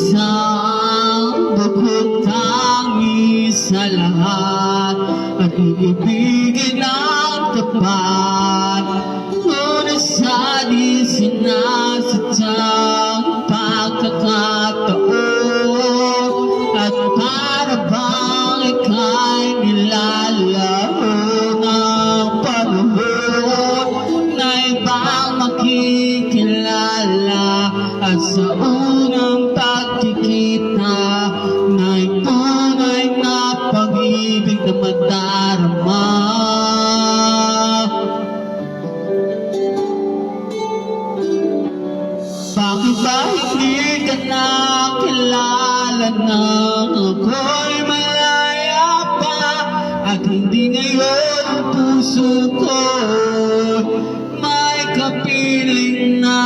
isang bukod tangi sa lahat at iibigin ang tapat. Ngunit sa di sinasadyang pagkakataon at para bang ika'y nilalaro ng panahon na ibang makikilala at sa unang pagkikita na tunay na pag-ibig na madarama. Bakit ba hindi ka nakilala nang ako'y malaya pa at hindi ngayon ang puso ko may kapiling na?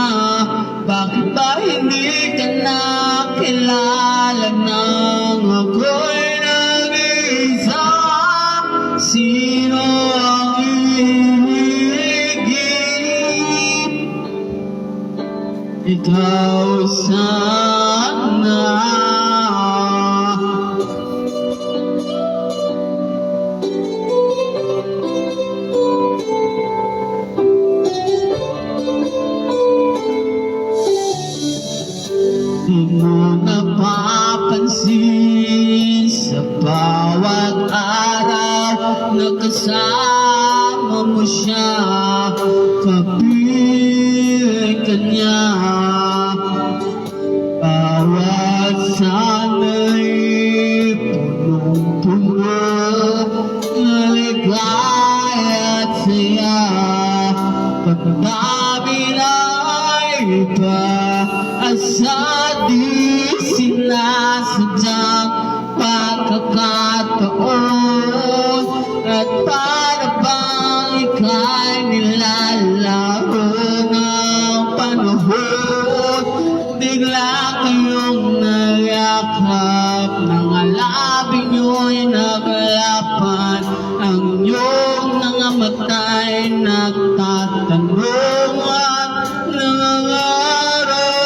Bakit ba hindi ka nakilala nang ako'y nag-iisa? Sino ang iibigin? Ikaw sana. Di mo napapansin sa bawat araw na kasama mo siya, kapiling ka niya. Bawat sana'y punong-puno na ligaya at saya. Pagdami na iba at sa di sinasadyang pagkakataon at para bang ika'y nilalaro ng panahon. Bigla kayong nagyakap, mga labi nyo'y naglapan, ang inyong mga mata'y nagtatanong at nangangarap.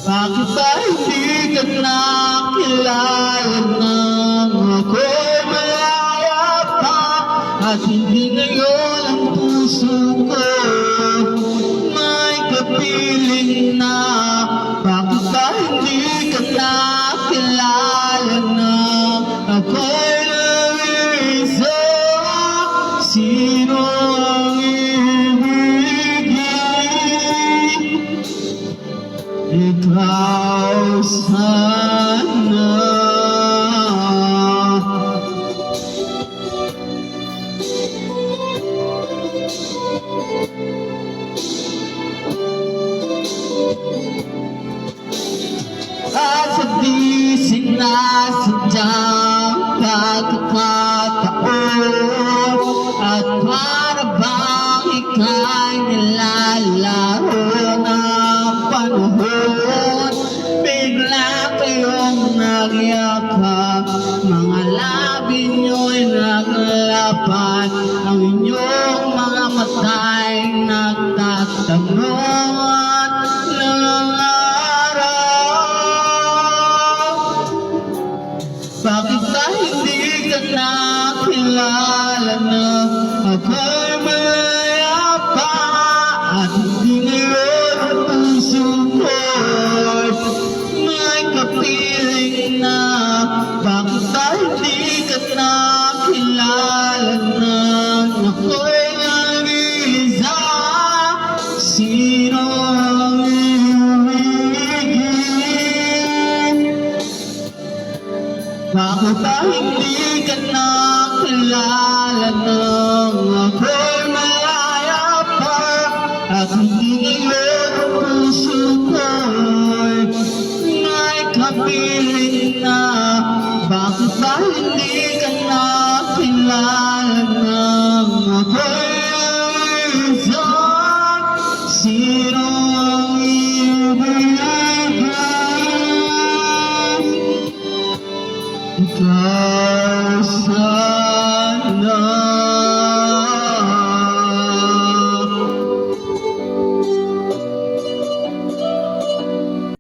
Bakit ba hindi ka nakilala nang ako'y malaya pa at hindi ngayon ang puso ko may kapiling na? Bakit ba hindi ka nakilala nang ako'y nag-iisa? Sino ang iibigin? Ikaw sana. At sa di sinasadyang pagkakataon at para bang ika'y nilalaro ng panahon, bigla kayong nagyakap, mga labi nyo'y naglapan, ang inyong mga mata'y nagtatanong at nangangarap. Bakit ba hindi ka nakilala na ako'y malaya pa at hindi ngayon ang puso ko'y may kapiling na? Bakit ba hindi ka nakilala na ako'y nag-iisa? Sino ang iibigin? Bakit ba hindi ka nakilala nang ako'y malaya pa at hindi ngayon ang puso ko'y may kapiling na? Bakit ba hindi ka nakilala nang ako'y nag-iisa? Sino ang iibigin? Ikaw sana.